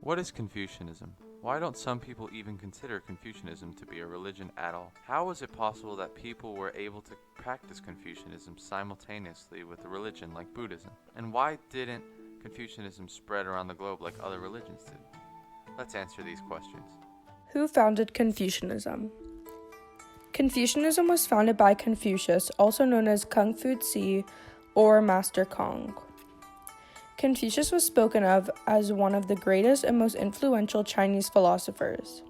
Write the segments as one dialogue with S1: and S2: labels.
S1: What is Confucianism? Why don't some people even consider Confucianism to be a religion at all? How was it possible that people were able to practice Confucianism simultaneously with a religion like Buddhism? And why didn't Confucianism spread around the globe like other religions did? Let's answer these questions.
S2: Who founded Confucianism? Confucianism was founded by Confucius, also known as Kung Fu Tzu or Master Kong. Confucius was spoken of as one of the greatest and most influential Chinese philosophers.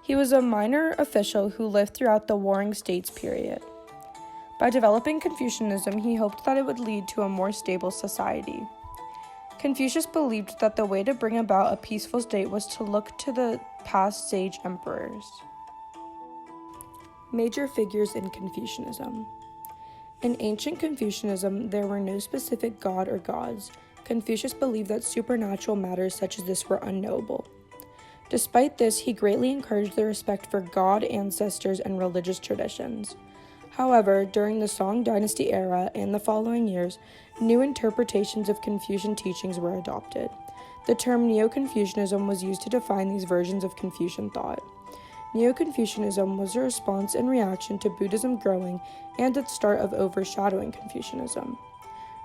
S2: He was a minor official who lived throughout the Warring States period. By developing Confucianism, he hoped that it would lead to a more stable society. Confucius believed that the way to bring about a peaceful state was to look to the past sage emperors. Major figures in Confucianism. In ancient Confucianism, there were no specific god or gods. Confucius believed that supernatural matters such as this were unknowable. Despite this, he greatly encouraged the respect for God, ancestors, and religious traditions. However, during the Song Dynasty era and the following years, new interpretations of Confucian teachings were adopted. The term Neo-Confucianism was used to define these versions of Confucian thought. Neo-Confucianism was a response and reaction to Buddhism growing and its start of overshadowing Confucianism.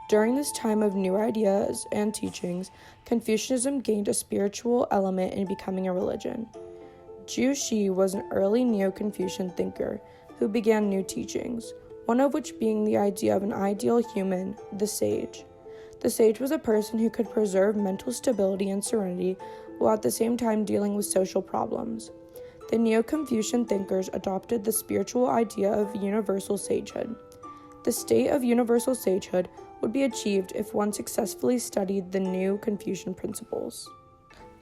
S2: During this time of new ideas and teachings, Confucianism gained a spiritual element in becoming a religion. Zhu Xi was an early Neo-Confucian thinker who began new teachings, one of which being the idea of an ideal human, the sage. The sage was a person who could preserve mental stability and serenity while at the same time dealing with social problems. The Neo-Confucian thinkers adopted the spiritual idea of universal sagehood. The state of universal sagehood would be achieved if one successfully studied the new Confucian principles.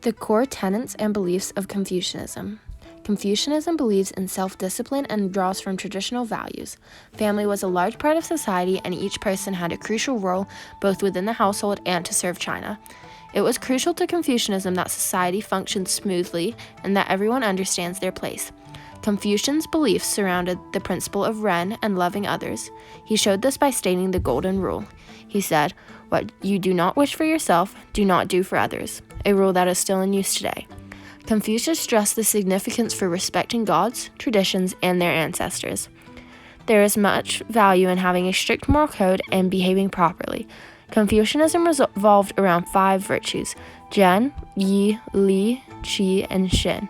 S3: The core tenets and beliefs of Confucianism. Confucianism believes in self-discipline and draws from traditional values. Family was a large part of society, and each person had a crucial role both within the household and to serve China. It was crucial to Confucianism that society functions smoothly and that everyone understands their place. Confucian's beliefs surrounded the principle of Ren and loving others. He showed this by stating the Golden Rule. He said, "What you do not wish for yourself, do not do for others," a rule that is still in use today. Confucius stressed the significance for respecting gods, traditions, and their ancestors. There is much value in having a strict moral code and behaving properly. Confucianism revolved around 5 virtues: Zhen, Yi, Li, Qi, and Xin.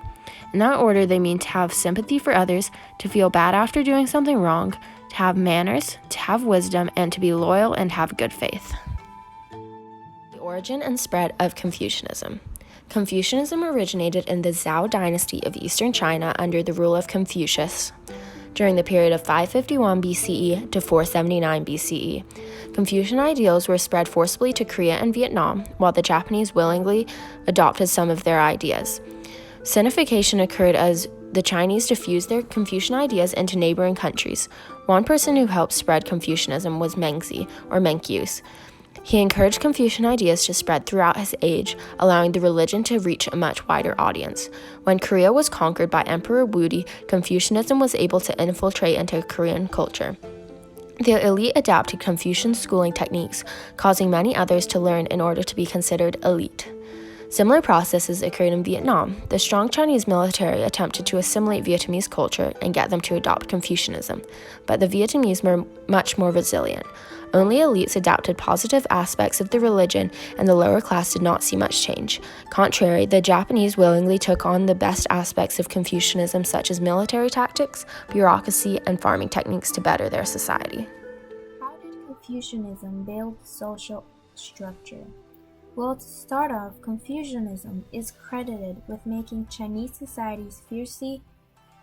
S3: In that order, they mean to have sympathy for others, to feel bad after doing something wrong, to have manners, to have wisdom, and to be loyal and have good faith. The origin and spread of Confucianism. Confucianism originated in the Zhou dynasty of eastern China under the rule of Confucius during the period of 551 BCE to 479 BCE. Confucian ideals were spread forcibly to Korea and Vietnam, while the Japanese willingly adopted some of their ideas. Sinification occurred as the Chinese diffused their Confucian ideas into neighboring countries. One person who helped spread Confucianism was Mengzi, or Mencius. He encouraged Confucian ideas to spread throughout his age, allowing the religion to reach a much wider audience. When Korea was conquered by Emperor Wudi, Confucianism was able to infiltrate into Korean culture. The elite adapted Confucian schooling techniques, causing many others to learn in order to be considered elite. Similar processes occurred in Vietnam. The strong Chinese military attempted to assimilate Vietnamese culture and get them to adopt Confucianism, but the Vietnamese were much more resilient. Only elites adopted positive aspects of the religion, and the lower class did not see much change. Contrary, the Japanese willingly took on the best aspects of Confucianism, such as military tactics, bureaucracy, and farming techniques to better their society.
S4: How did Confucianism build social structure? Well, to start off, Confucianism is credited with making Chinese societies fiercely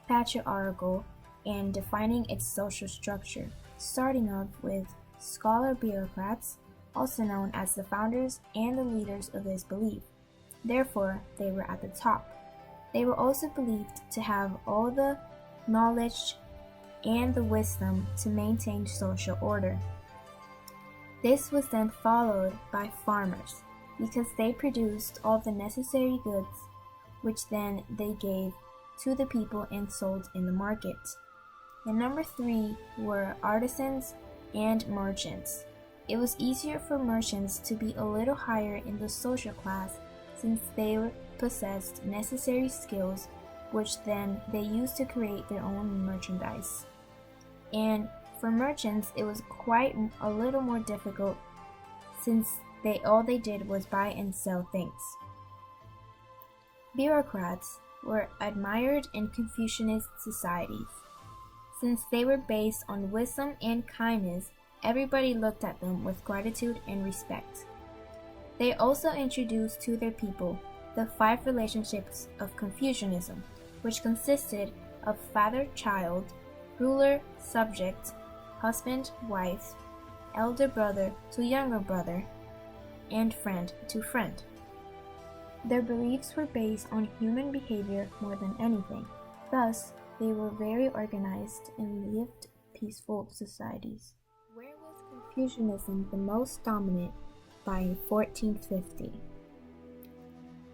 S4: patriarchal and defining its social structure, starting off with scholar bureaucrats, also known as the founders and the leaders of this belief. Therefore, they were at the top. They were also believed to have all the knowledge and the wisdom to maintain social order. This was then followed by farmers, because they produced all the necessary goods, which then they gave to the people and sold in the market. And number 3 were artisans and merchants. It was easier for merchants to be a little higher in the social class since they possessed necessary skills, which then they used to create their own merchandise. And for merchants, it was quite a little more difficult since all they did was buy and sell things. Bureaucrats were admired in Confucianist societies. Since they were based on wisdom and kindness, everybody looked at them with gratitude and respect. They also introduced to their people the 5 relationships of Confucianism, which consisted of father-child, ruler-subject, husband-wife, elder brother to younger brother, and friend to friend. Their beliefs were based on human behavior more than anything. Thus, they were very organized and lived peaceful societies. Where was Confucianism the most dominant by 1450?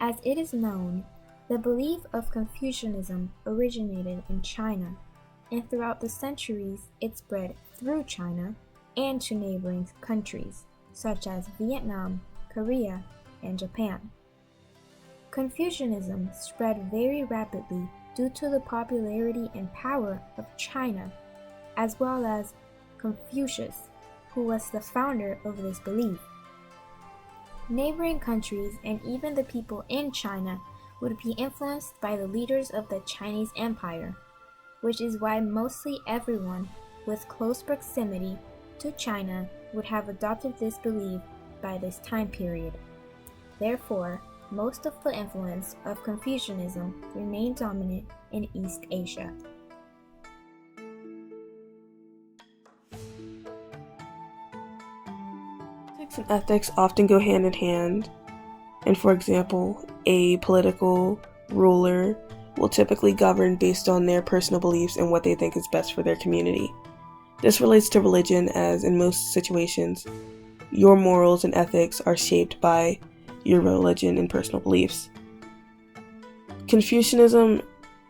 S4: As it is known, the belief of Confucianism originated in China, and throughout the centuries it spread through China and to neighboring countries such as Vietnam, Korea, and Japan. Confucianism spread very rapidly due to the popularity and power of China, as well as Confucius, who was the founder of this belief. Neighboring countries and even the people in China would be influenced by the leaders of the Chinese Empire, which is why mostly everyone with close proximity to China would have adopted this belief by this time period. Therefore, most of the influence of Confucianism remained dominant in East Asia.
S2: Politics and ethics often go hand in hand, and for example, a political ruler will typically govern based on their personal beliefs and what they think is best for their community. This relates to religion, as in most situations, your morals and ethics are shaped by your religion and personal beliefs. Confucianism,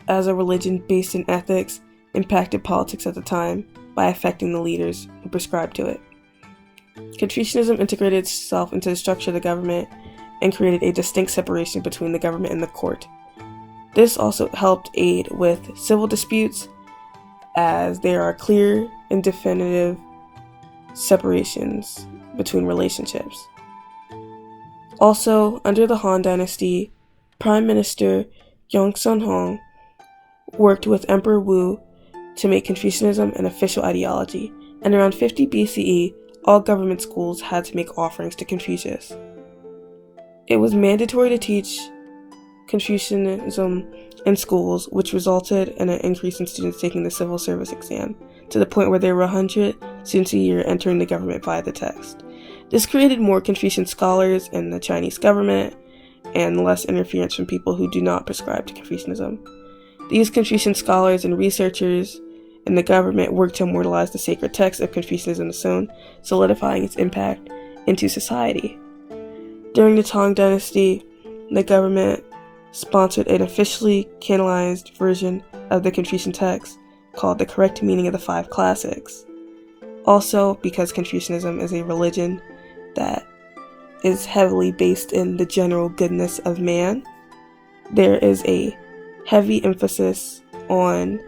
S2: as a religion based in ethics, impacted politics at the time by affecting the leaders who prescribed to it. Confucianism integrated itself into the structure of the government and created a distinct separation between the government and the court. This also helped aid with civil disputes, as there are clear and definitive separations between relationships. Also, under the Han Dynasty, Prime Minister Yongsun Hong worked with Emperor Wu to make Confucianism an official ideology, and around 50 BCE, all government schools had to make offerings to Confucius. It was mandatory to teach Confucianism in schools, which resulted in an increase in students taking the civil service exam, to the point where there were 100 students a year entering the government via the test. This created more Confucian scholars in the Chinese government and less interference from people who do not prescribe to Confucianism. These Confucian scholars and researchers in the government worked to immortalize the sacred text of Confucianism soon, solidifying its impact into society. During the Tang Dynasty, the government sponsored an officially canonized version of the Confucian text called The Correct Meaning of the 5 Classics. Also, because Confucianism is a religion that is heavily based in the general goodness of man, there is a heavy emphasis on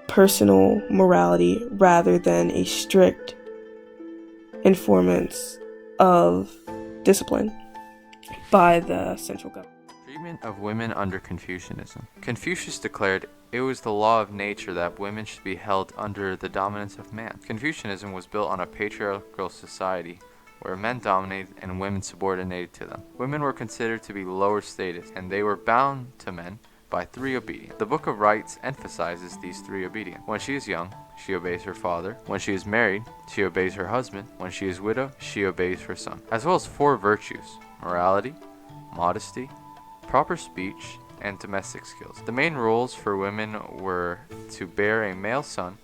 S2: personal morality rather than a strict enforcement of discipline by the central government.
S1: Treatment of women under Confucianism. Confucius declared it was the law of nature that women should be held under the dominance of man. Confucianism was built on a patriarchal society where men dominated and women subordinated to them. Women were considered to be lower status, and they were bound to men by 3 obedience. The Book of Rights emphasizes these 3 obedience. When she is young, she obeys her father. When she is married, she obeys her husband. When she is widowed, she obeys her son. As well as 4 virtues: morality, modesty, proper speech, and domestic skills. The main rules for women were to bear a male son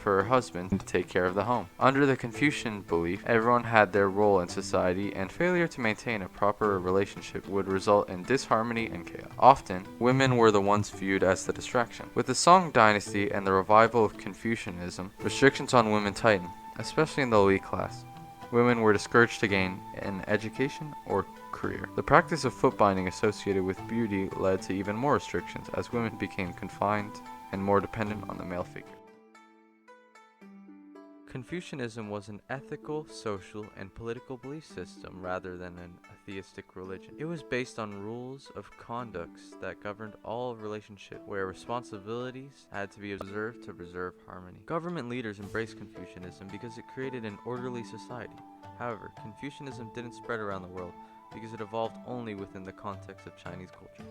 S1: for her husband and to take care of the home. Under the Confucian belief, everyone had their role in society, and failure to maintain a proper relationship would result in disharmony and chaos. Often, women were the ones viewed as the distraction. With the Song Dynasty and the revival of Confucianism, restrictions on women tightened, especially in the elite class. Women were discouraged to gain an education or career. The practice of foot binding associated with beauty led to even more restrictions, as women became confined and more dependent on the male figure. Confucianism was an ethical, social, and political belief system rather than an atheistic religion. It was based on rules of conducts that governed all relationships, where responsibilities had to be observed to preserve harmony. Government leaders embraced Confucianism because it created an orderly society. However, Confucianism didn't spread around the world because it evolved only within the context of Chinese culture.